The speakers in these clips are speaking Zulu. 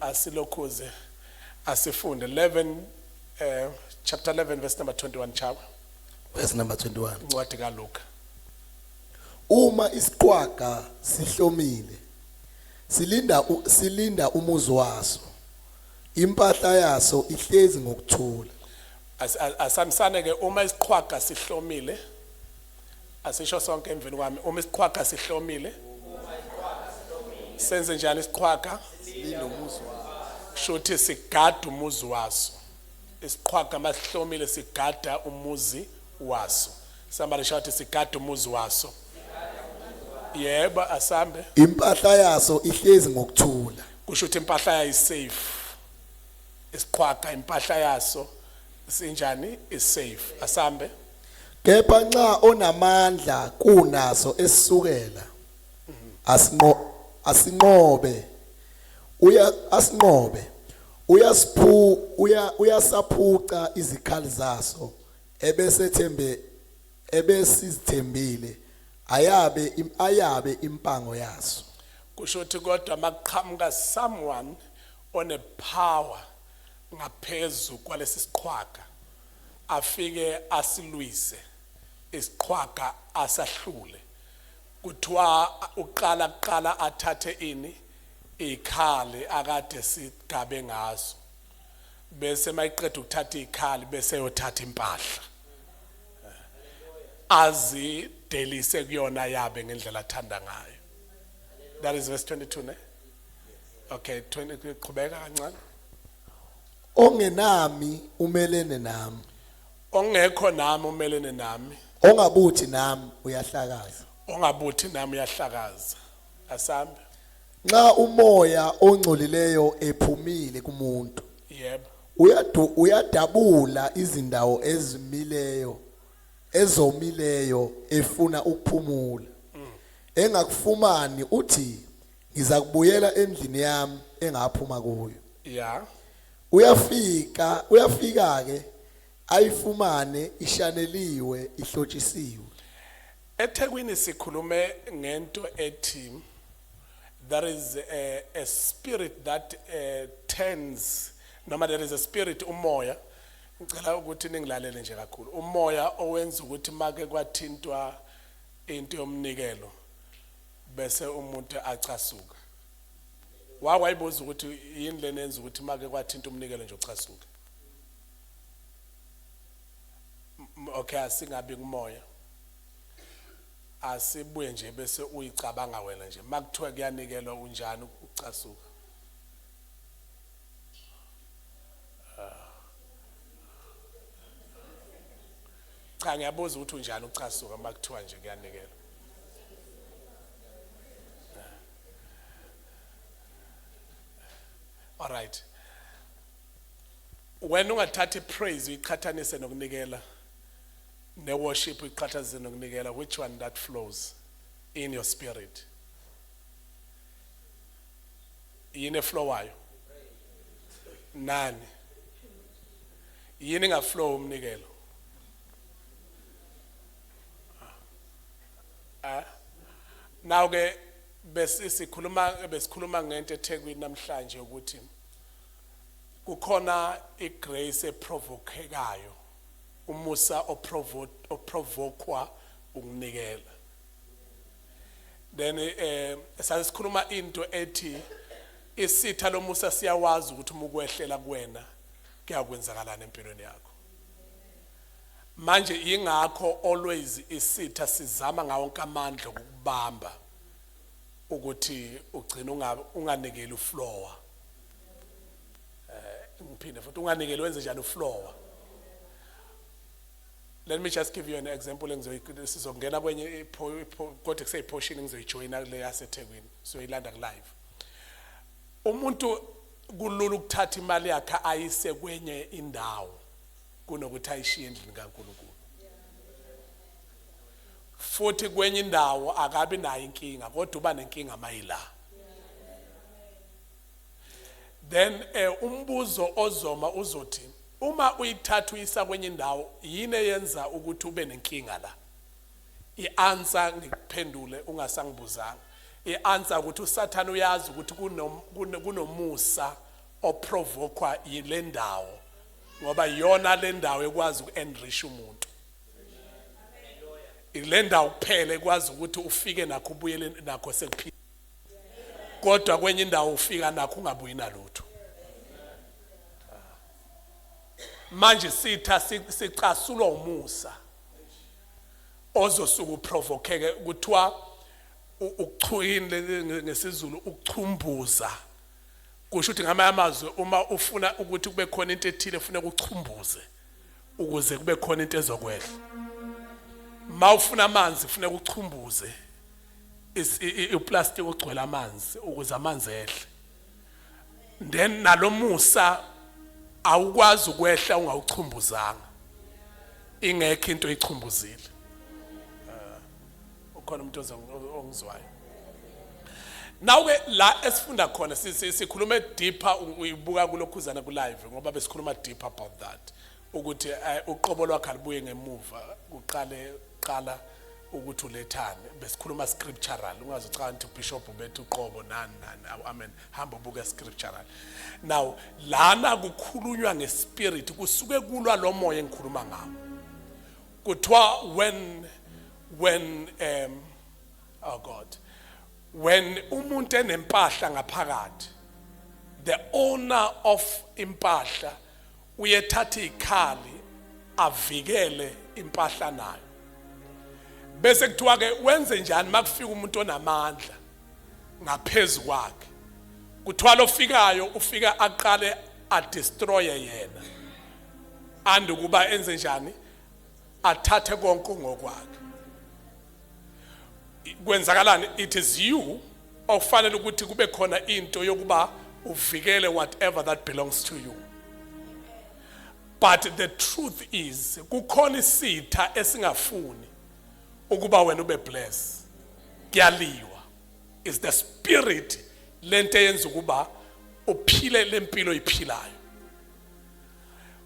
asilokhuze asifunde 11 chapter 11 verse number 21 chawa. Verse number 21. Incwadi kaLuka. Uma isiqhwaga sihlomile silinda umuzi waso, impahla yaso ihlezi ngokuthula. Asamsane ke uma isiqhwaga sihlomile asisho sonke emveni kwami uma isiqhwaga sihlomile senze njani isiqhwaga Silinda umuzi waso. shothi sigada umuzi waso isiqhwaga masihlomile sigada umuzi waso. Somebody shout sigada umuzi waso. Yebo asambe Impahla yaso ihlezi ngokuthula. kusho ukuthi impahla yayo safe. Isiqhwaga impahla yaso sinjani is safe. Asambe Kepha nxa onamandla kunaso esisukela asinqobe uyasaphuca izikhali zaso ebesizithembile ayabe impango yaso. kusho ukuthi kodwa maqhamuka someone on a power ngaphezu kwalesi siqhwaga afike asilwise isiqhwaga asahlule kuthiwa uqala athathe ini ikhali akade sigabe ngazo bese mayiqeda ukuthatha ikhali bese yothatha impahla azidelise kuyona yabe ngendlela athanda ngayo. That is verse 22 ne? Okay, 20 qhubeka kancane. Ongenami umelene nami, Ongekho nami umelene nami, ongabuthi nami uyahlakaza. ongabuthi nami uyahlakaza. Asambe. Nxa umoya ongcolileyo ephumile kumuntu, Yebo. uyadabula izindawo ezomileyo efuna ukuphumula. Engakufumani uthi ngizakubuyela endlini yami engaphuma kuyo. Yeah. Uyafika ke ayifumane ishaneliwe ihlotshisiwe. eThekwini sikhulume ngento ethi there is a spirit that tends noma there is a spirit umoya ngicela ukuthi ningilalele nje kakhulu umoya owenza ukuthi make kwathintwa into yomnikelo bese umuntu acasuka wayibuza ukuthi yini lena enza ukuthi make kwathinta umnikelo nje ucasuka. Okay asingabi kumoya asibuye nje bese uyicabanga wena nje makuthiwa kuyanikelwa unjani ucasuka. Cha ngiyabuza ukuthi unjani ucasuka makuthiwa nje kuyanikelwa. All right. When ungathatha praise uyiqhathanise nokunikela ne worship uyiqhathanise nokunikela, which one that flows in your spirit? Yini flow wayo? Nani? Yini nga flow umnikelo? Now ke besikhuluma ngento eThekwini namhlanje ukuthi kukhona igrace eprovokekayo umusa oprovokwa ukunikela. Then sasikhuluma into ethi isitha lomusa siyawazi ukuthi uma ukwehlela kuwena kuyakwenzakalana empilweni yakho. Manje ingakho always isitha sizama ngawo wonke amandla ukubamba ukuthi ugcina unganikeli uflower. Ngiphinde futhi unganikeli wenze njani uflower. Let me just give you an example sizongena kwenye kodwa kuseyiportion engizoyijoyina le yaseThekwini so ilanda live. Umuntu kulula ukuthatha imali yakhe ayise kwenye indawo kunokuthi ayishiye endlini kaNkulunkulu. Futhi kwenye indawo akabi nayo inkinga kodwa uba nenkinga mayila. Then umbuzo ozoma uzothi uma uyithatha uyisa kwenye indawo yini eyenza ukuthi ube nenkinga la? I-answer ngikuphendule ungasangibuzanga. I-answer ukuthi uSathane uyazi ukuthi kunomusa oprovokwa yile ndawo ngoba yona le ndawo ekwazi uku-enrich umuntu. Ile ndawo kuphela ekwazi ukuthi ufike nakho ubuyele nakho sekuphila. Kodwa kwenye indawo ufika nakho ungabuyi nalutho. Manje sitha sicasulwa umusa ozosuka uprovokeke kuthiwa ukuchuyini ngesizulu ukuchumbuza. Kusho ukuthi ngamanye amazwi uma ufuna ukuthi kube khona into ethile ufuna ukuchumbuze ukuze kube khona into ezokwehla. Mawufuna amanzi ufuna ukuchumbuze iplastic ogcwele amanzi ukuze amanzi ehle. Then nalomusa awukwazi ukwehla ungawuchumbuzanga. Ingekho into eyichumbuzile. Ukhona umuntu ongizwayo. Now ke la esifunda khona sikhuluma deeper uyibuka kulokhuzana ku live ngoba besikhuluma deeper about that. Ukuthi uqobo lwakhe alibuye ngemuva qala ukuthi ulethane besikhuluma scriptural ungazocha ukuthi bishop bethu uqobo nani amen hamba ubuka scriptural. Now lana kukhulunywa ngespirit kusuke kulwa lo moya engikhuluma ngawo. Kuthiwa when oh God, when umuntu enempahla ngaphakathi, the owner of impahla uyethatha ikhali avikele impahla nayo. Bese kuthiwa ke wenze njani makufika umuntu onamandla ngaphezulu kwakhe. Kuthiwa lo fikayo ufika aqale a destroy yena. And ukuba enze njani athathe konke ngokwakhe. Kwenzakalani? It is you okufanele ukuthi kube khona into yokuba uvikele whatever that belongs to you. But the truth is kukhona isitha esingafuni ukuba wena ube blessed. Kuyaliwa is the spirit lento yenza ukuba uphile lempilo iphilayo.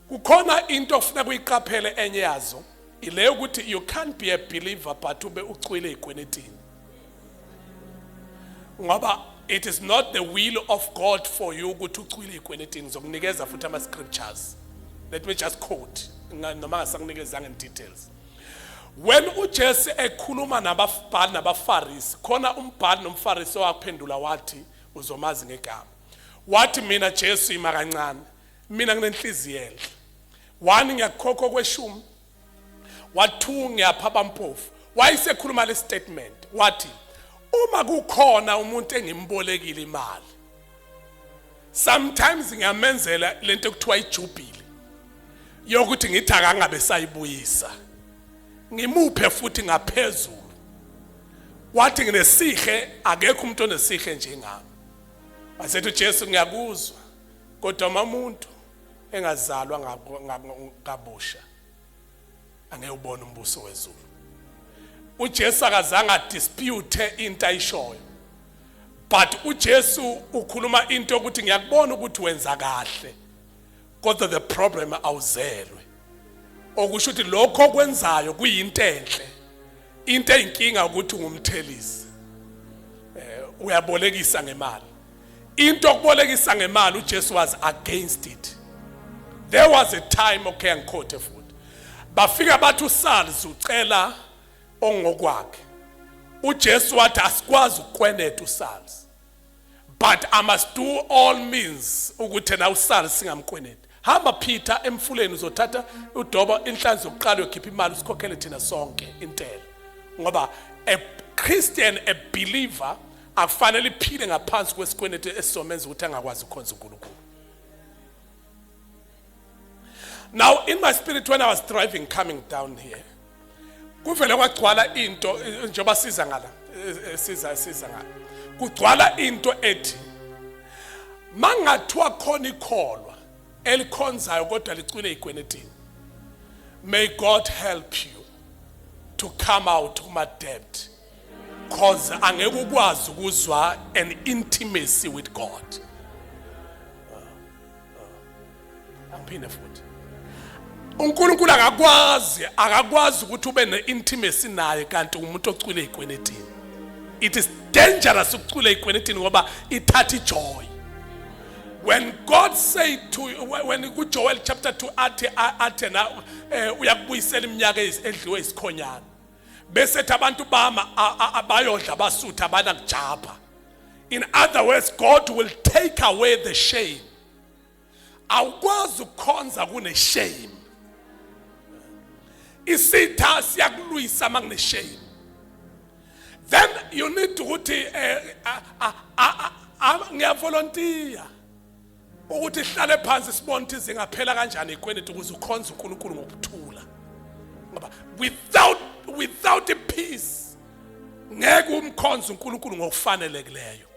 Kukhona into ofuna kuyiqaphele enye yazo ile ukuthi you can't be a believer but ube ucwile ikwenetini. Ngoba it is not the will of God for you ukuthi ucwile ikwenetini. Ngizokunikeza futhi ama scriptures. Let me just quote noma ngasakunikezanga in details. When uJesu ekhuluma nababhali nabafarisi khona umbhali nomfarisi owaphendula wathi uzomazi ngegama. Wathi mina Jesu ima kancane mina nginenhliziyo enhle. One ngiyakhokho kweshumi. Wathu ngiyaphaba mpofu. Wayesekhuluma le statement wathi uma kukhona umuntu engimbolekile imali sometimes ngiyamenzela lento ekuthiwa ijubile yokuthi ngithi akangabe sayibuyisa ngimuphe futhi ngaphezulu. Wathi nginesihe akekho umuntu onesihe njengami. Wasethi Jesu ngiyakuzwa kodwa umuntu engazalwa ngabusha angeke ubone umbuso wezulu. uJesu akazange dispute into ayishoyo, but uJesu ukhuluma into ukuthi ngiyakubona ukuthi wenza kahle kodwa the problem awuzelwe. Okusho ukuthi lokho okwenzayo kuyinto enhle, into eyinkinga ukuthi ungumthelisi. Uyabolekisa ngemali. Into okubolekisa ngemali uJesu was against it. There was a time, okay, ngikhote futhi bafika bathi uSaulus ucela ongokwakhe. uJesu wathi asikwazi ukwenetha uSaulus, but I must do all means ukuthi na uSaulus singamkweneti. Hamba Peter emfuleni uzothatha udoba inhlanzi yokuqala yokhipha imali usikhokhele thina sonke intela. Ngoba a Christian, a believer akufanele iphile ngaphansi kwesikweneti esizomenza ukuthi angakwazi ukukhonza uNkulunkulu. Now in my spirit when I was driving coming down here, kuvele kwagcwala into njengoba siza ngala siza ngala. Kugcwala into ethi mangathiwa khona ikholwa elikhonzayo kodwa licwile ikwenetini. May God help you to come out kuma debt, cause angeke ukwazi ukuzwa an intimacy with God. Aphinde futhi uNkulunkulu akakwazi ukuthi ube ne-intimacy naye kanti umuntu ocwile ikwenetini. It is dangerous ukucwila ikwenetini ngoba ithatha ijoy. When God said to when you go Joel chapter 2 athi na uyakubuyisela iminyaka edliwe isikhonyana bese abantu bama abayodla basutha abana kujapha. In other words, God will take away the shame. Awukwazi ukukhonza kune shame. Isitha siyakulwisa mangine shame. Then you need to uthi ngiyavolunteer ukuthi hlale phansi sibone ukuthi zingaphela kanjani ikweleti ukuze ukhonze uNkulunkulu ngokuthula. Ngoba without the peace ngeke umkhonze uNkulunkulu ngokufanelekileyo.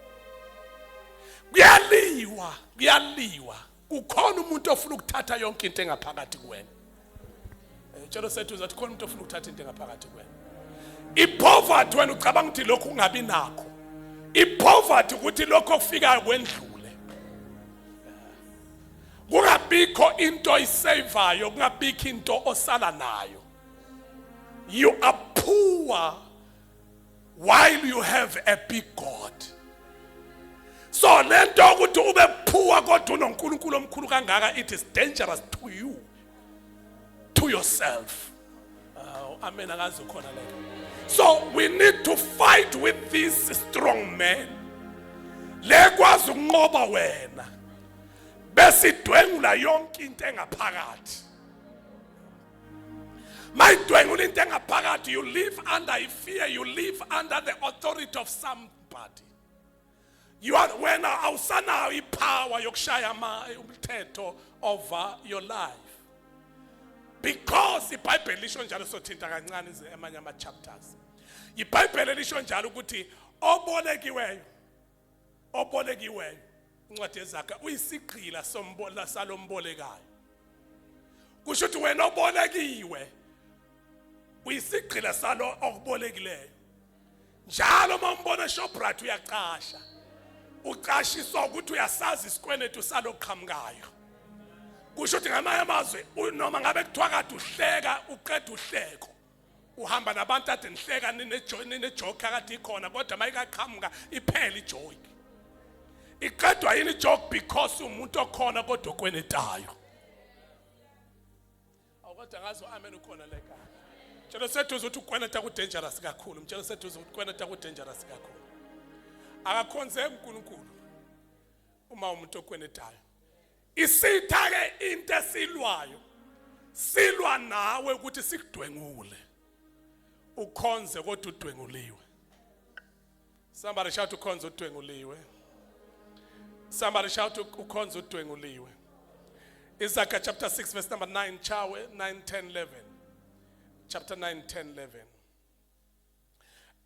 Kuyaliwa ukhona umuntu ofuna ukuthatha yonke into engaphakathi kuwena. Tshelo sethu uzathi khona umuntu ofuna ukuthatha into engaphakathi kuwena. Ipoverty wena ucabanga ukuthi lokho ungabi nakho. Ipoverty ukuthi lokho kufika kwendlule. Kungabikho into isaveayo, kungabikho into osala nayo. You are poor while you have a big God. So lento ukuthi ube poor kodwa unoNkulunkulu omkhulu kangaka, it is dangerous to you, to yourself. Amen akazi ukhona leyo. So we need to fight with these strong men. Lekwazi ukunqoba wena. Besidwengula yonke into engaphakathi. Mayidwengula into engaphakathi, you live under fear, you live under the authority of somebody. You are when awusanayo ipower yokushaya umthetho over your life. Because iBhayibheli lisho njalo sothinta kancane emanye ama chapters. iBhayibheli lisho njalo ukuthi obolekiweyo incwadi yeZakha uyisigqila sombola salombolekayo. Kusho ukuthi wena obolekiwe uyisigqila salo okubolekileyo. Njalo mawumbona Shoprite uyaqasha. Uqashiswa ukuthi uyasazi isikweletu saloqhamukayo. Kusho ukuthi ngamanye amazwe noma ngabe kuthiwa kade uhleka uqeda uhleko. Uhamba nabantu ade nihleka ninejoke kade ikhona kodwa mayikaqhamuka iphela ijoke. Iqedwa yini joke because umuntu okhona kodwa okwenetayo. Awukade ngazo amen ukhona leka. Mtshelo sethu uzothi ukweneta ku dangerous kakhulu. Mtshelo sethu uzothi ukweneta ku dangerous kakhulu. Akakhonze uNkulunkulu uma umuntu okwenetayo. Isitha ke into esilwayo silwa nawe ukuthi sikudwengule ukhonze kodwa udwenguliwe. Somebody shout ukhonze udwenguliwe. Somebody shout ukhonze udwenguliwe. Isaiah chapter 6 verse number 9 chawe 9 10 11. Chapter 9 10 11.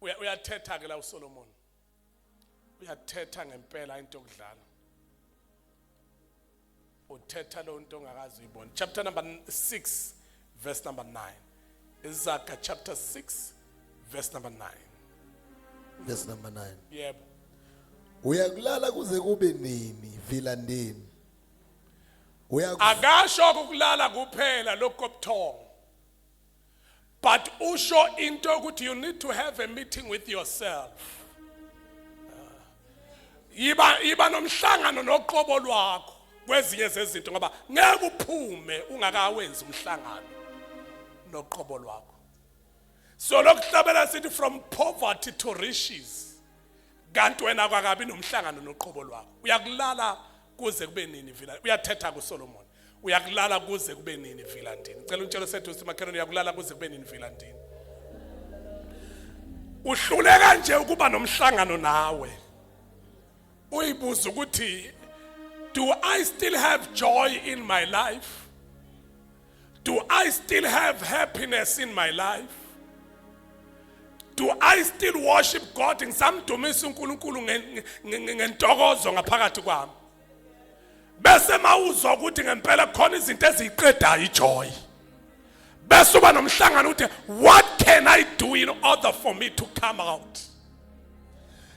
Uyathetha ke la uSolomon. Uyathetha ngempela into okudlala. Uthetha lo nto ongakazi uyibona. Chapter number 6 verse number 9. Isaiah chapter 6 verse number 9. Verse number 9. Yebo. Uyakulala kuze kube nini vilandeni? Akasho ukulala kuphela lokubuthongo. But usho into ukuthi you need to have a meeting with yourself. Iba nomhlangano noqobo lwakho kwezinye zezinto ngoba ngeke uphume ungakawenza umhlangano noqobo lwakho. So lokuhlabela sithi from poverty to riches. Kanti wena kwakabi nomhlangano noqobo lwakho. Uyakulala kuze kube nini vila. Uyathetha kuSolomon. Uyakulala kuze kube nini vilandini. Cela untshelo sethu usimakhelwane uyakulala kuze kube nini vilandini. Uhluleka nje ukuba nomhlangano nawe. Uyibuza ukuthi do I still have joy in my life? Do I still have happiness in my life? Do I still worship God ngisamdumisa uNkulunkulu ngentokozo ngaphakathi kwami? Bese mawuzwa ukuthi ngempela khona izinto eziqedayo ijoy. Bese uba nomhlangano uthi what can I do in order for me to come out?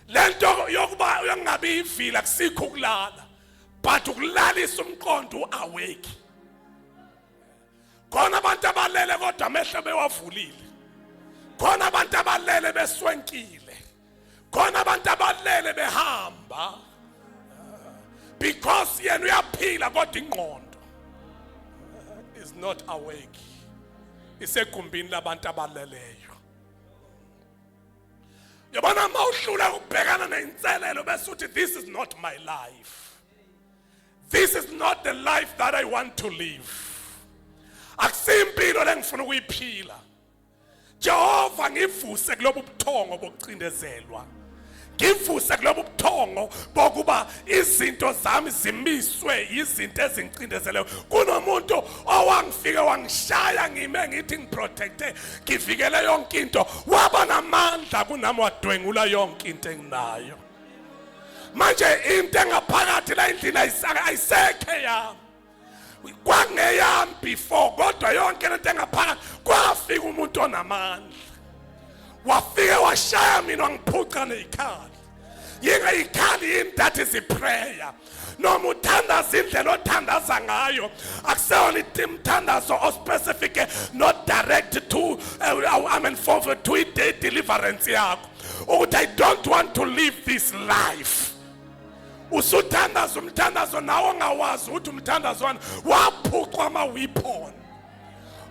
Lento yokuba uyangabi ivila kusikho ukulala, but ukulalisa umqondo awake. Khona abantu abalele kodwa amehlo bewavulile. Khona abantu abalele beswenkile. Khona abantu abalele behamba. because yena uyaphila kodwa ingqondo is not awake, isegumbini labantu abaleleyo. Yabona mawuhlula ukubhekana neinselelo bese uthi this is not my life, this is not the life that I want to live. Akusimpilo lengifuna ukuyiphila. Jehova ngivuse kulobu buthongo bokucindezelwa, ngivuse kulobu buthongo bokuba izinto zami zimiswe izinto ezingicindezeleyo. Kunomuntu owangifike wangishaya ngime ngithi ngiprotecte ngivikele yonke into, waba namandla kunami wadwengula yonke into enginayo. Manje into engaphakathi la endlini ayisekhe yami, kwangeyami before, kodwa yonke lento engaphakathi kwafika umuntu onamandla, wafike washaya mina wangiphuca neyikhali. Yinga ikhali yini? That is a prayer. Noma uthandaza indlela othandaza ngayo akuseyona umthandazo ospecific, not direct to forward to deliverance yakho ukuthi I don't want to live this life. Usuthandaza umthandazo nawo ngawazi ukuthi umthandazo wani waphucwa ama-weapon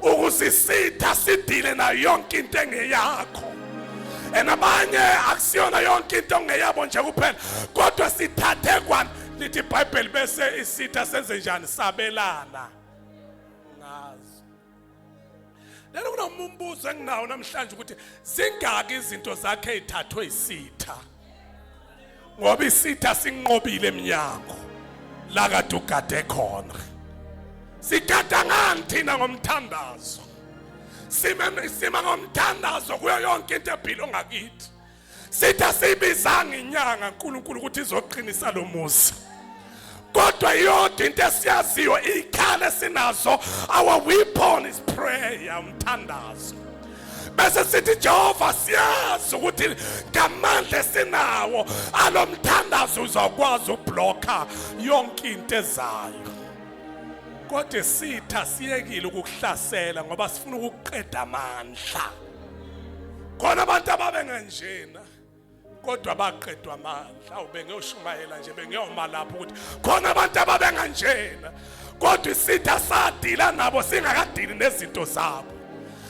ukusisitha sidile na yonke into engeyakho. Enabanye akusiyona yonke into engeyabo nje kuphela, kodwa sithathe kwani lithi iBhayibheli bese isitha senze njani? Sabelana ngazo. Lelo kunombuzo enginawo namhlanje ukuthi zingaki izinto zakhe ezithathwe isitha, ngoba isitha sinqobile eminyango la kade ugade khona. Sigada ngani thina ngomthandazo? Sima ngomthandazo kuyo yonke into ephila ngakithi. Sitha sibizanga inyanga uNkulunkulu ukuthi izoqinisa lo muzi, kodwa yonke into esiyaziyo ikhale sinazo, our weapon is prayer, umthandazo. Bese sithi Jehova siyazi ukuthi ngamandla esinawo alo mthandazo uzakwazi ukublocka yonke into ezayo. Kodwa sitha siyekile ukukuhlasela ngoba sifuna ukuqeda amandla. Khona abantu ababenganjena kodwa baqedwa amandla. Awube ngiyoshumayela nje bengiyoma lapho ukuthi khona abantu ababenganjena kodwa sitha sadila nabo singakadili nezinto zabo.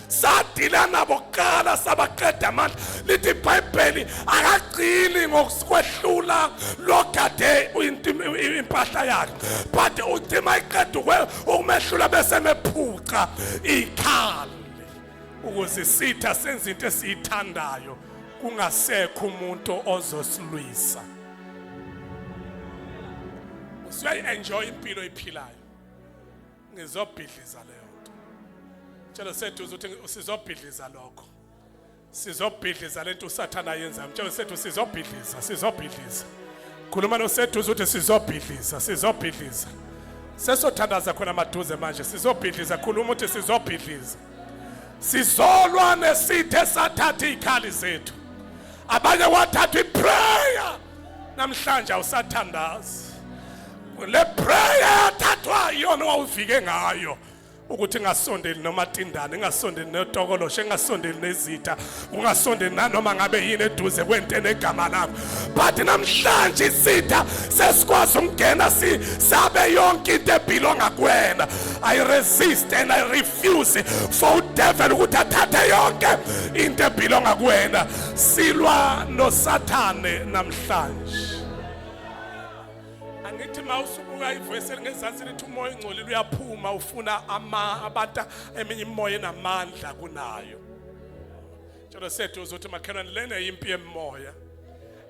Sadila nabo kala sabaqeda amandla. Lithi iBhayibheli akagcini ngokwehlula lokade impahla yakhe, but uthi mayiqeda ukumehlula bese mephuca ikhali ukuze sitha senze into esiyithandayo kungasekho umuntu ozosilwisa. Usiyayi-enjoy impilo iphilayo, ngizobhidliza leyo nto. Tshela sethu ukuthi sizobhidliza lokho, sizobhidliza lento uSathana yenza. Tshela sethu sizobhidliza. Khuluma nosethu ukuthi sizobhidliza. Sesothandaza khona maduze manje, sizobhidliza. Khuluma ukuthi sizobhidliza. Sizolwa nesithe sathatha ikhali zethu. Abanye wathatha iprayer, namhlanje awusathandazi. Le prayer yathathwa yona owawuvike ngayo ukuthi ngasondeli nomatindane, ngasondeli notokoloshe, ngasondeli nezitha, ungasondeli nanoma ngabe yini eduze kwento enegama lakho. But namhlanje isitha sesikwazi ukungena sabe yonke into ebelonga kuwena. I resist and I refuse for devil ukuthi athathe yonke into ebelonga kuwena. Silwa noSathane namhlanje. Angithi mawusubuka ivoice elingezansi lithi umoya ongcolile uyaphuma ufuna abantu eminye imoya enamandla kunayo. Tshela sethu uzothi makhelwane lena yimpi yemoya,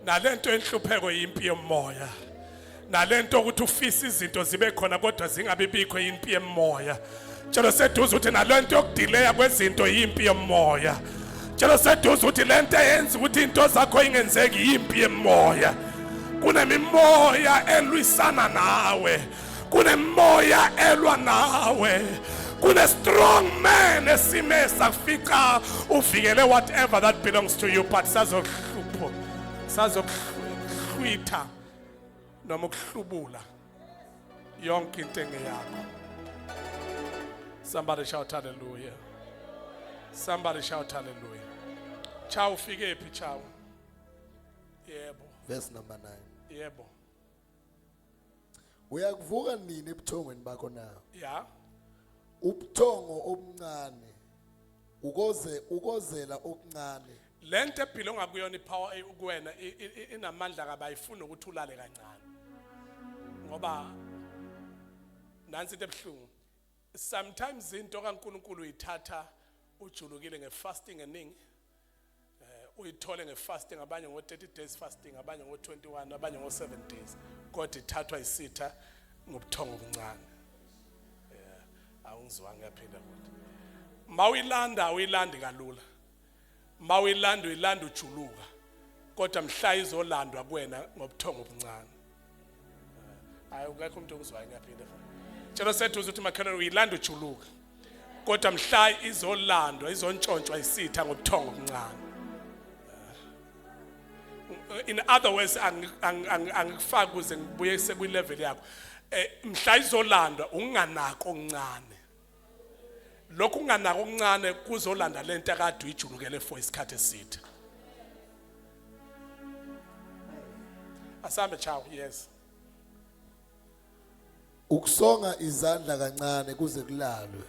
nalento enhlupheko yimpi yemoya, nalento ukuthi ufisa izinto zibe khona kodwa zingabe bikho yimpi yemoya. Tshela sethu uzothi nalento yokudelaya kwezinto yimpi yemoya. Tshela sethu uzothi lento eyenza ukuthi into zakho ingenzeki yimpi yemoya. Kunemimoya elwisana nawe, kunemoya elwa nawe, kune strong man esimesa kufica uvikele whatever that belongs to you, but sazokuhlwitha noma ukuhlubula yonke into engeyakho. Somebody shout hallelujah. Somebody shout hallelujah. Chawu ufike phi chawu? Yebo. Verse number 9. Yebo. Uyakuvuka nini ebuthongweni bakho na? Yeah. Ubuthongo obuncane. Ukozela okuncane. Lento ephilonga kuyona ipower kuwena inamandla kabayifuna ukuthi ulale kancane. Ngoba nansi into ebhlungu. Sometimes into kaNkulunkulu uyithatha ujulukile ngefasting eningi. Uyithole ngefasting abanye ngo30 days fasting abanye ngo21 abanye ngo7 days. Kodwa ithathwa isitha ngobuthongo obuncane. Awungizwanga ngiyaphinda futhi. Mawuyilanda uyilandi kalula. Mawuyilanda uyilanda ujuluka. Kodwa mhla izolandwa kuwena ngobuthongo obuncane. Ayukho umuntu ongizwayo ngiyaphinda futhi. Tshela sethu ukuthi makhelwane uyilanda ujuluka. Kodwa mhla izolandwa izontshontshwa isitha ngobuthongo obuncane. In other words angifaka kuze ngibuye sekwi level yakho. Mhla izolandwa unganako okuncane. Lokhu unganako okuncane kuzolanda lento akade uyijulukele for isikhathi eside. Asambe chawo, yes. Ukusonga izandla kancane kuze kulalwe.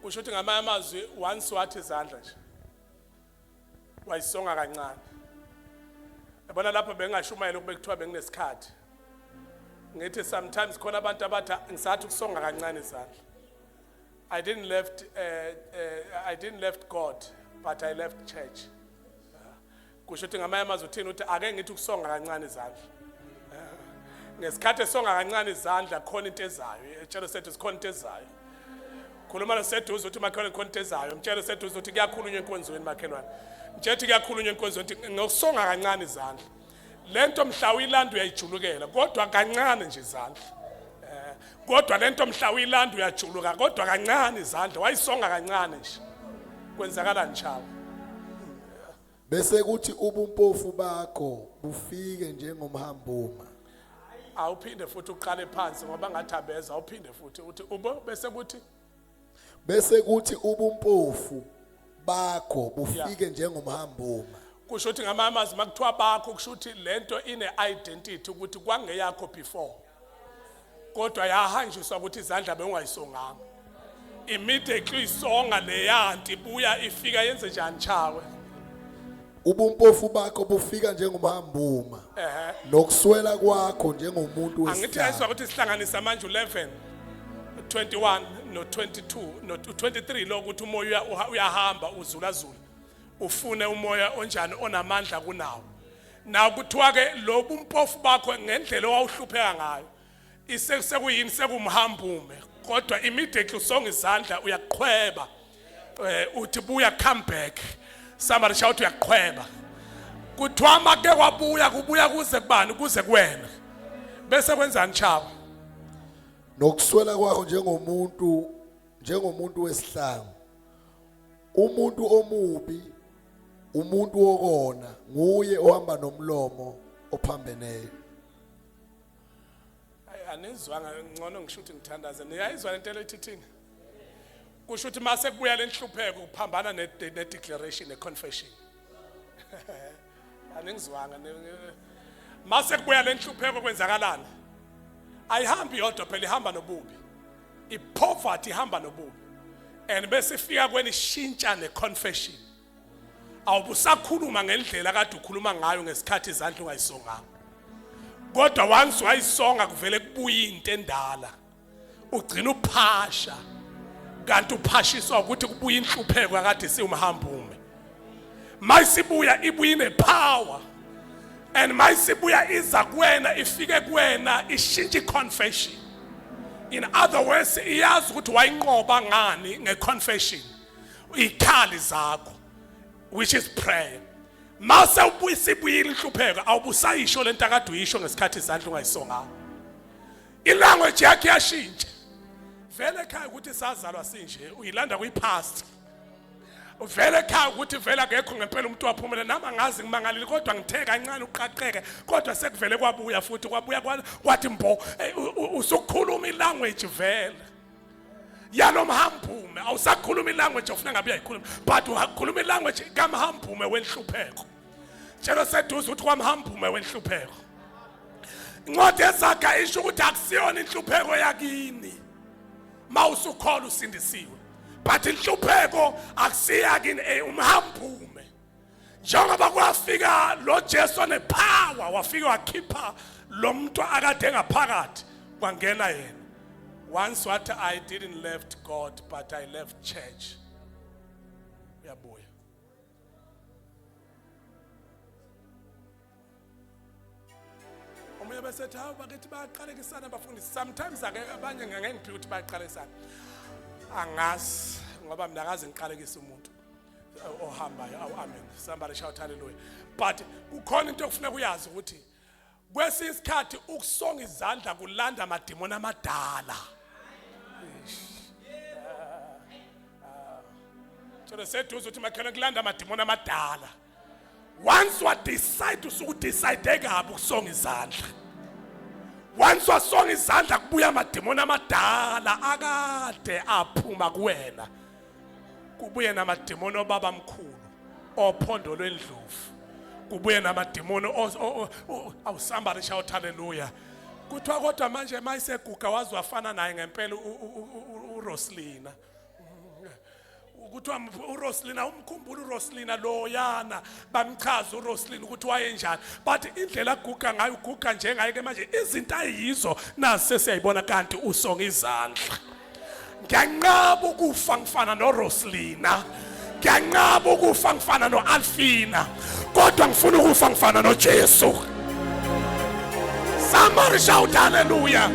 Kusho ukuthi ngamanye amazwi once wathi izandla nje. Wayisonga kancane. Yabona lapho bengashumayela ukube kuthiwa benginesikhathi. Ngithi sometimes khona abantu abathi ngisathi ukusonga kancane izandla. I didn't left God, but I left church. Kusho ukuthi ngamanye amazwi uthini uthi ake ngithi ukusonga kancane izandla. Ngesikhathi esonga kancane izandla khona into ezayo. Etshelo sethu sikhona into ezayo. Khuluma noseduze uthi makhelwane khona into ezayo. Mtshelo seduze uthi kuyakhulunywa enkonzweni makhelwane. Mthetho kuyakhulunywa enkonzweni uthi ngokusonga kancane izandla. Lento mhla uyilanda uyayijulukela kodwa kancane nje izandla. Kodwa lento mhla uyilanda uyajuluka kodwa kancane izandla. Wayisonga kancane nje. Kwenzakala njalo. Bese kuthi ubumpofu bakho bufike njengomhambuma. Awuphinde futhi uqale phansi ngoba ngathabeza awuphinde futhi uthi bese kuthi ubumpofu bakho bufike njengomhambuma. Kusho ukuthi ngamanye amazwi makuthiwa bakho kusho ukuthi lento ine identity ukuthi kwangeyakho before. Kodwa yahanjiswa ukuthi izandla bewungayisonganga. Immediately isonga leyanti ibuya ifika yenze njani chawe. Ubumpofu bakho bufika njengomhambuma. Nokuswela kwakho njengomuntu wesihlanu. Angithi ayizwa ukuthi sihlanganisa manje 11 21 no 22 no 23 lokuthi umoya uyahamba uzulazula. Ufune umoya onjani onamandla kunawo. Na kuthiwa ke lo bumpofu bakho ngendlela owawuhlupheka ngayo. Sekuyini sekumhambume kodwa immediately usonga izandla uyaqhweba. Uthi buya come back. Somebody shout uyaqhweba. Kuthiwa make kwabuya kubuya kuze kubani kuze kuwena. Bese kwenzani chawo? Nokuswela kwakho njengomuntu wesihlanu. Umuntu omubi umuntu wokona nguye ohamba nomlomo ophambeneyo. Anizwanga ngcono ngisho ukuthi ngithandaze. Niyayizwa lento lethithini? Kusho ukuthi mase kubuya lenhlupheko kuphambana ne declaration ne confession. Aningizwanga mase kubuya lenhlupheko kwenzakalana. Ayihambi yodwa phela ihamba nobubi. Ipoverty ihamba nobubi. And bese fika kweni shintsha ne confession. Awubusakhuluma ngendlela kade ukhuluma ngayo ngesikhathi izandla ungayisonganga. Kodwa once wayisonga kuvele kubuya into endala. Ugcina uphasha. Kanti uphashiswa ukuthi kubuya inhlupheko akade siwumhambume. Mayisibuya ibuya nepower. And mayisibuya iza kuwena ifike kuwena ishintshe confession. In other words iyazi ukuthi wayinqoba ngani ngeconfession. Ikhali zakho which is prayer. Mase ubuyisibuyile inhlupheko awubusayisho lento akade uyisho ngesikhathi izandla ungayisonga. Ilanguage yakhe yashintsha. Vele ekhaya ukuthi sazalwa sinje uyilanda kuyipast. Vele ekhaya ukuthi vele akekho ngempela umuntu waphumela nama ngazi ngimangalile kodwa ngithe kancane uqaqeke kodwa sekuvele kwabuya futhi kwabuya kwathi mbo usukhuluma ilanguage vele. Yalomhambume awusakhuluma ilanguage ofuna ngabe uyayikhuluma but ukhuluma ilanguage kamhambume wenhlupheko. Tshelo seduze ukuthi kwamhambume wenhlupheko. Incwadi yezaga isho ukuthi akusiyona inhlupheko yakini mawusukhola usindisiwe, but inhlupheko akusiya kini umhambume. Njengoba kwafika lo Jesu nepower, wafika wakhipha lo muntu akade engaphakathi, kwangena yena. Once what I didn't left God, but I left church. Uyabuya. Omunye besethi hawu bakithi bayaqalekisana abafundisi. Sometimes abanye ngangengiphi ukuthi bayaqalekisana. Angazi ngoba mina akaze ngiqalekise umuntu ohambayo. Amen. Somebody shout hallelujah. But kukhona into okufuneka uyazi ukuthi kwesinye isikhathi ukusonga izandla kulanda amadimoni amadala. So said ukuthi makhona kulanda amadimoni amadala. Once what decide usukudecide kabi ukusonga izandla. Once wasonga izandla kubuya amadimoni amadala akade aphuma kuwena. Kubuye namadimoni obaba mkhulu ophondo lwendlovu. Kubuye namadimoni somebody shout hallelujah. Kuthiwa kodwa manje mayiseguga wazi wafana naye ngempela uRoslina. Kuthiwa uRoslina umkhumbula uRoslina loyana bamchaza uRoslina ukuthi wayenjani, but indlela aguga ngayo uguga njengaye ke manje izinto ayizo nase siyayibona kanti usonga izandla. Ngiyanqaba ukufa ngifana noRoslina, ngiyanqaba ukufa ngifana noAlfina, kodwa ngifuna ukufa ngifana noJesu. Somebody shout hallelujah.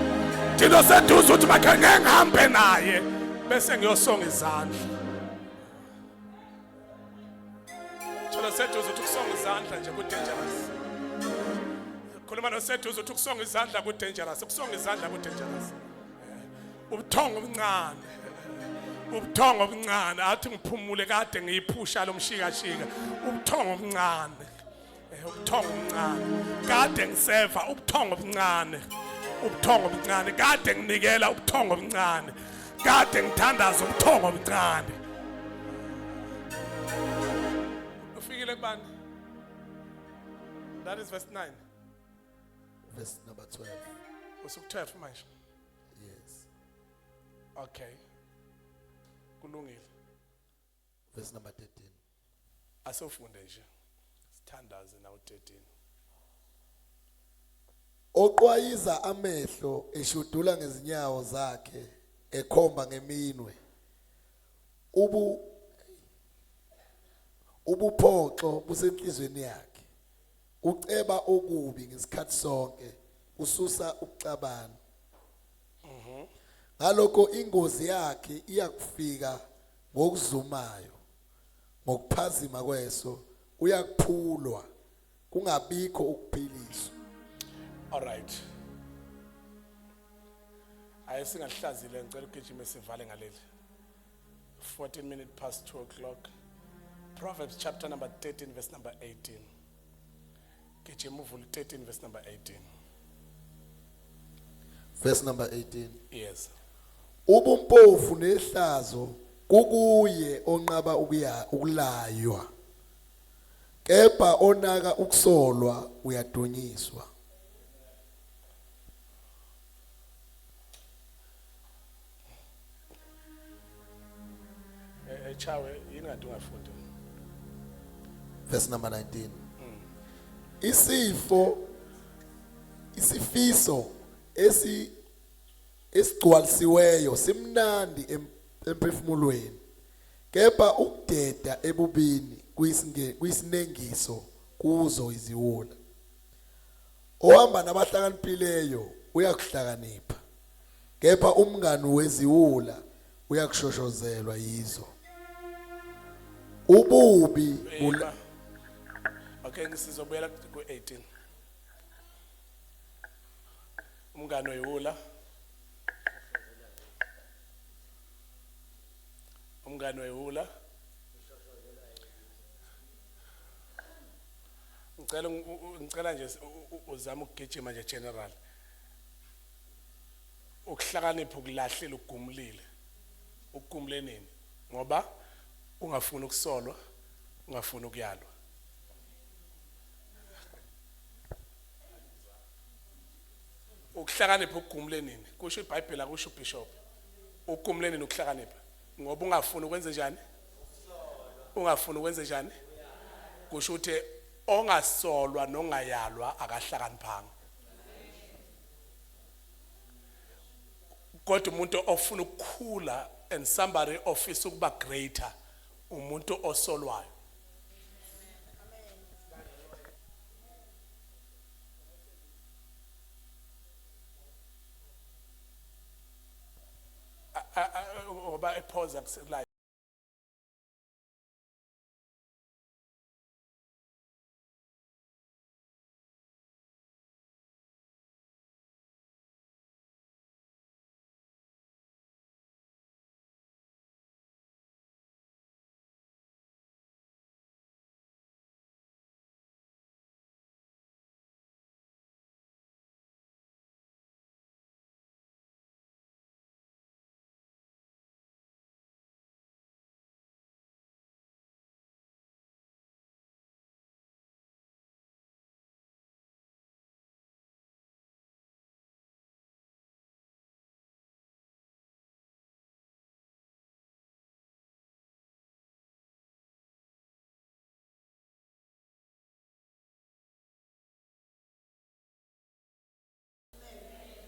Thina seduze ukuthi makhe ngihambe naye bese ngiyosonga izandla. Thina seduze ukuthi ukusonga izandla nje ku dangerous. Khuluma noseduze ukuthi ukusonga izandla ku dangerous, ukusonga izandla ku dangerous. Ubuthongo obuncane. Ubuthongo obuncane athi ngiphumule kade ngiyiphusha lo mshikashika. Ubuthongo obuncane. Ubuthongo obuncane. Kade ngiseva ubuthongo obuncane. Ubuthongo obuncane. Kade nginikela ubuthongo obuncane. Kade ngithandaza ubuthongo obuncane. Ufikile kubani? That is verse 9. Verse number 12. Usuku 12 manje. Yes. Okay. Kulungile. Verse number 13. Asofunde nje. Sithandaze nawo 13. Oqwayiza amehlo eshudula ngezinyawo zakhe ekhomba ngeminwe. Ubuphoxo busenhlizweni yakhe. Uceba okubi ngesikhathi sonke, ususa ukucabana. Ngalokho ingozi yakhe iyakufika ngokuzumayo, ngokuphazima kweso uyakuphulwa, kungabikho ukuphiliswa. All right. Ayisingahlazile ngicela ugijime sivale ngaleli. 14 minutes past 2 o'clock. Proverbs chapter number 13 verse number 18. Gijima uvule 13 verse number 18. Verse number 18. Yes. Ubumpofu nehlazo kukuye onqaba ukulaywa. Kepha onaka ukusolwa uyadunyiswa. Chawe ingadi ungafundi. Verse number 19. Isifiso esigcwalisiweyo simnandi emphefumulweni, kepha ukudeda ebubini kuyisinengiso kuzo iziwula. Ohamba nabahlakaniphileyo uyakuhlakanipha, kepha umngani weziwula uyakushoshozelwa yizo. Ububi Okay, ngisizobuyela ku 18. Umngane weyiwula. Umngane weyiwula. Ngicela nje uzama ukugijima nje general. Ukuhlakanipha ukulahlela ugumulile. Ugumule nini? Ngoba ungafuna ukusolwa, ungafuna ukuyalwa. 18 ukuhlakanipha ukugumule nini kusho iBhayibheli akusho uBishop ukugumule nini ukuhlakanipha ngoba ungafuni ukwenza njani ungafuni ukwenza njani kusho ukuthi ongasolwa nongayalwa akahlakaniphanga kodwa umuntu ofuna ukukhula and somebody ofisa ukuba greater umuntu osolwayo ngoba epause like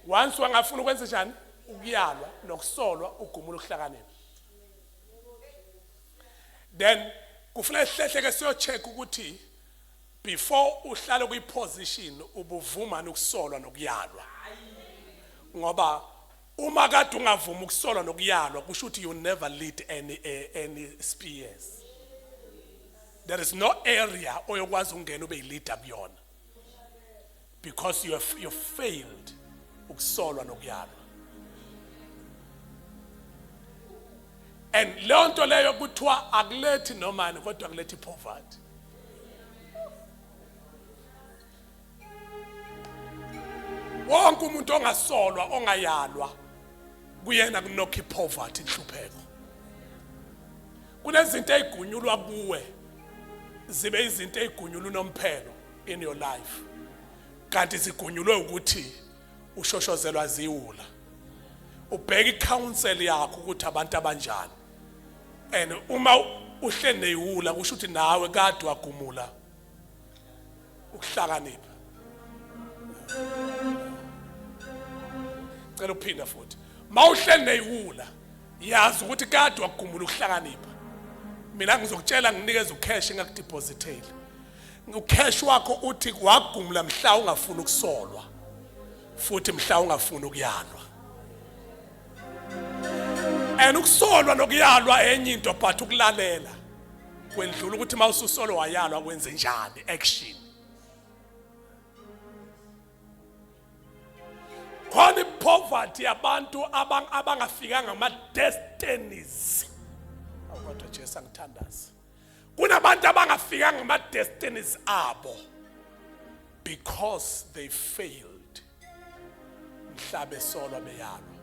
once wangafuna ukwenza njani ukuyalwa nokusolwa ugumula ukuhlakanipha then kufanele sihleke siyocheck ukuthi before uhlale kuyiposition ubuvuma nokusolwa nokuyalwa ngoba uma kade ungavuma ukusolwa nokuyalwa kusho ukuthi you never lead any spears there is no area oyokwazi ungena ube yileader kuyona because you failed ukusolwa nokuyalwa and leyo nto leyo kuthiwa akulethi nomani kodwa akulethi poverty wonke umuntu ongasolwa ongayalwa kuyena kunokho ipoverty inhlupheko kunezinto ezigunyulwa kuwe zibe izinto ezigunyulwa unomphelo in your life kanti zigunyulwe ukuthi ushoshozelwa ziwula ubheka icounsel yakho ukuthi abantu abanjani and uma uhlele neyiwula kusho ukuthi nawe kade wagumula ukuhlakanipha cela uphinda futhi mawuhlele neyiwula yazi ukuthi kade wagumula ukuhlakanipha mina ngizokutshela nginikeza ucash engakudepositele ucash wakho uthi wagumula mhla ungafuna ukusolwa futhi mhla ungafuna ukuyalwa and ukusolwa nokuyalwa enye into but ukulalela kwendlula ukuthi mawususolo wayalwa kwenze njani action khona ipoverty yabantu abangafikanga ama destinies awukodwa Jesu angithandaza kunabantu abangafikanga ama destinies abo because they failed mhlabe solwa beyalwa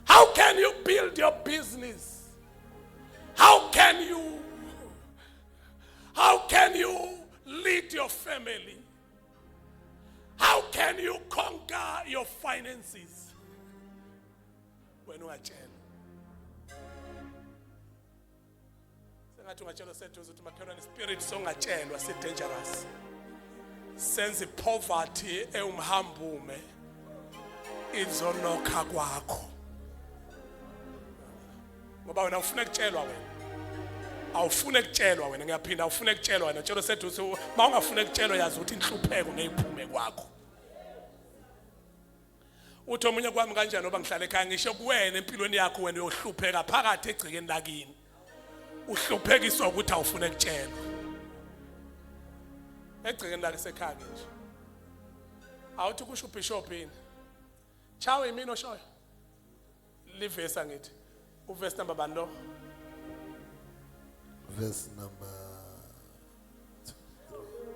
how can you build your business how can you lead your family how can you conquer your finances when ungatshela sengathi ungatshela seduze ukuthi makhelwane spirit songatshelwa se dangerous senze poverty eumhambume izonokha kwakho ngoba wena ufuna ukutshelwa wena awufune ukutshelwa wena ngiyaphinda awufune ukutshelwa wena tshelo seduze mawungafune ukutshelwa yazi ukuthi inhlupheko ngeyiphume kwakho uthi omunye kwami kanjani ngoba ngihlala ekhaya ngisho kuwena empilweni yakho wena uyohlupheka phakathi egcikeni lakini uhluphekiswa ukuthi awufune ukutshelwa egcikeni lakhe sekhaya nje awuthi kusho uBishop yini chawe yimini oshoyo livesa ngithi uverse number bando verse number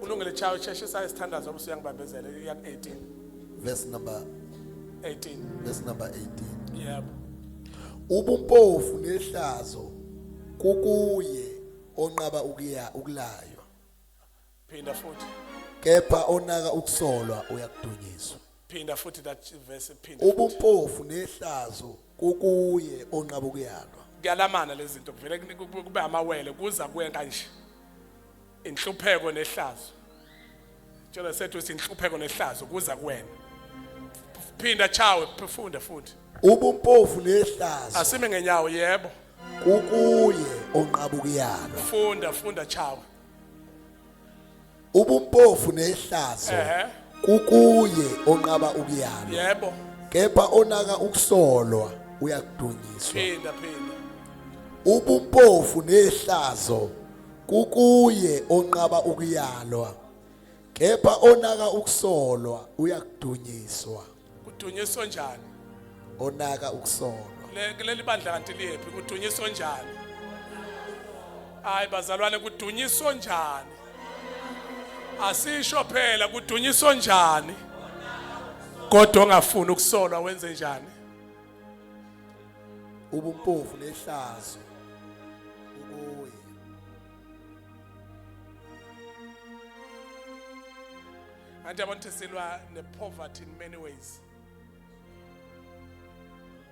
ulungile chawe cheshe sayisithandazo obusuku yangibambezela yak 18 verse number 18 verse number 18 yebo ubumpofu nehlazo kukuye onqaba ukulaywa phinda futhi kepha onaka ukusolwa uyakudunyiswa Phinda futhi that verse phinda. ubumpofu nehlazo kukuye onqaba ukuyalwa Kuyalamana lezi zinto kuvele kube amawele kuza kuye kanje. Inhlupheko nehlazo. Tshela sethu sinhlupheko nehlazo kuza kuwena. Phinda chawe phefunda futhi. ubumpofu nehlazo Asime ngenyawo yebo. kukuye onqaba ukuyalwa Funda chawe. ubumpofu nehlazo kukuye onqaba ukuyalwa Yebo. kepha onaka ukusolwa uyakudunyiswa Phinda. ubumpofu nehlazo kukuye onqaba ukuyalwa kepha onaka ukusolwa uyakudunyiswa Kudunyiswa njani? onaka ukusolwa Leli bandla kanti liyephi kudunyiswa njani? Hayi bazalwane kudunyiswa njani? Asisho phela kudunyiswa njani? Kodwa ongafuni ukusolwa wenze njani? ubumpofu nehlazo kukuye Anti abantu silwa nepoverty in many ways.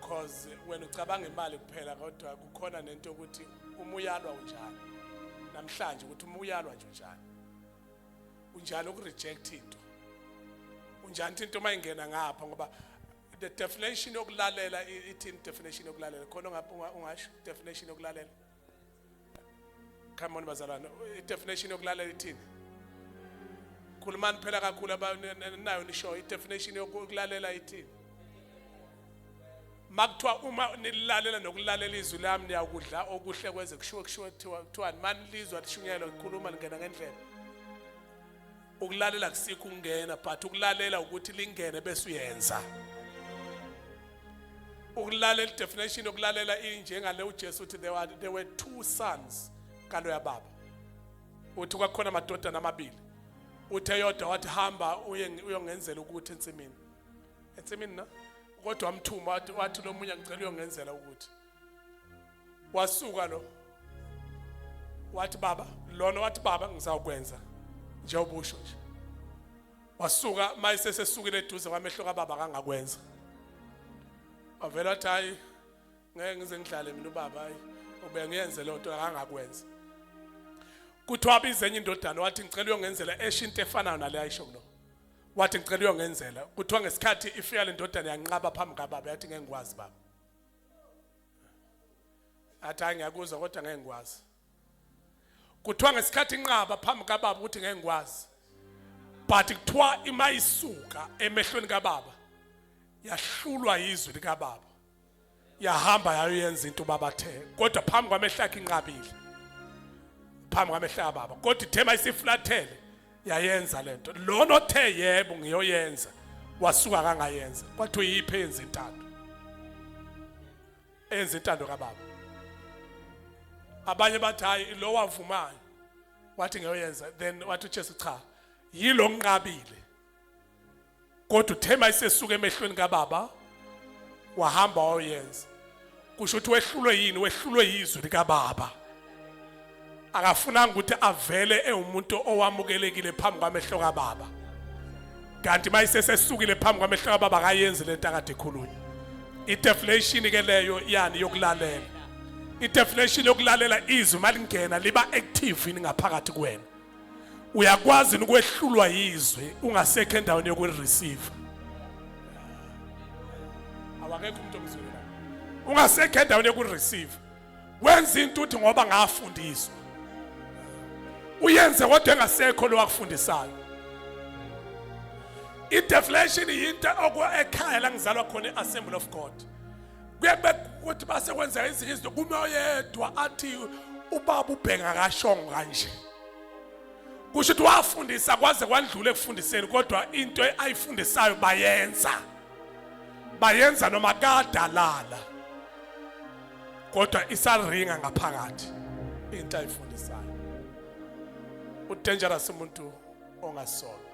Because when ucabanga imali kuphela kodwa kukhona nento ukuthi umuyalwa unjani. Namhlanje ukuthi umuyalwa nje unjani. Unjani ukureject into. Unjani into mayingena ngapha ngoba the definition yokulalela ithi definition yokulalela khona ungasho definition yokulalela. Come on bazalwane, definition yokulalela ithini? Khulumani phela kakhulu nayo nisho definition yokulalela ithini? Makuthiwa uma nilalela nokulalela izwi lami niyakudla okuhle kweze kushiwo kuthiwa mani lizwa lishunyelwa likhuluma lingena ngendlela. Ukulalela kusikho ungena but ukulalela ukuthi lingene bese uyenza. Ukulalela definition yokulalela injengale uJesu uthi there were two sons kalo yababa. Uthi kwakhona amadodana amabili. Uthe yodwa wathi hamba uyongenzela ukuthi ensimini. Ensimini na? Kodwa wamthuma wathi lo munye ngicela uyongenzela ukuthi. Wasuka lo. Wathi baba, lona wathi baba ngizawukwenza. Njengoba usho nje. Wasuka mayise sesukile eduze kwamehlo kaBaba akangakwenza. Wavela wathi hayi ngeke ngize ngidlale mina uBaba hayi ube ngiyenze lo nto akangakwenza. Kuthiwa bizenye indodana wathi ngicela uyongenzela esho into efanayo nale ayisho kulo. Wathi ngicela uyongenzela. Kuthiwa ngesikhathi ifika le ndodana yanqaba phambi kaBaba yathi ngeke ngikwazi baba. Athi ngiyakuzwa kodwa ngeke ngikwazi. Kuthiwa ngesikhathi inqaba phambi kaBaba ukuthi ngeke ngikwazi. But kuthiwa imayisuka emehlweni kaBaba yahlulwa izwi likaBaba. Yahamba yayenza into uBaba the. Kodwa phambi kwamehlo akhe inqabile. Phambi kwamehlo kaBaba. Kodwa ithema isiflathele yayenza lento. Lona othe yebo ngiyoyenza wasuka kangayenza. Kwathiwa yiphi enza intando. Enza intando kaBaba. Abanye bathi hayi lo wavumayo wathi ngiyoyenza then wathi uJesu cha yilo nqabile kodwa uthema isesuka emehlweni kaBaba wahamba wayenza kusho ukuthi wehlulwe yini wehlulwe izwi likaBaba akafunanga ukuthi avele eumuntu owamukelekile phambi kwamehlo kaBaba kanti mayise sesukile phambi kwamehlo kaBaba akayenzi lento akade ekhulunywa ideflation ke leyo yani yokulalela idefinition yokulalela izwi malingena liba active ini ngaphakathi kuwena uyakwazi ukwehlulwa izwi ungasekho endaweni yokureceive awakekho umuntu omzulu la ungasekho endaweni yokureceive wenza into uthi ngoba ngafundiswa uyenze kodwa engasekho lo wakufundisayo ideflation into okwekhaya la ngizalwa khona Assembly of God kuyebe ukuthi base kwenza izinto izinto kumoyedwa athi ubaba ubhenga kashongo kanje kusho ukuthi wafundisa kwaze kwandlula ekufundiseni kodwa into ayifundisayo bayenza noma kadalala kodwa isaringa ngaphakathi into ayifundisayo udangerous umuntu ongasolwa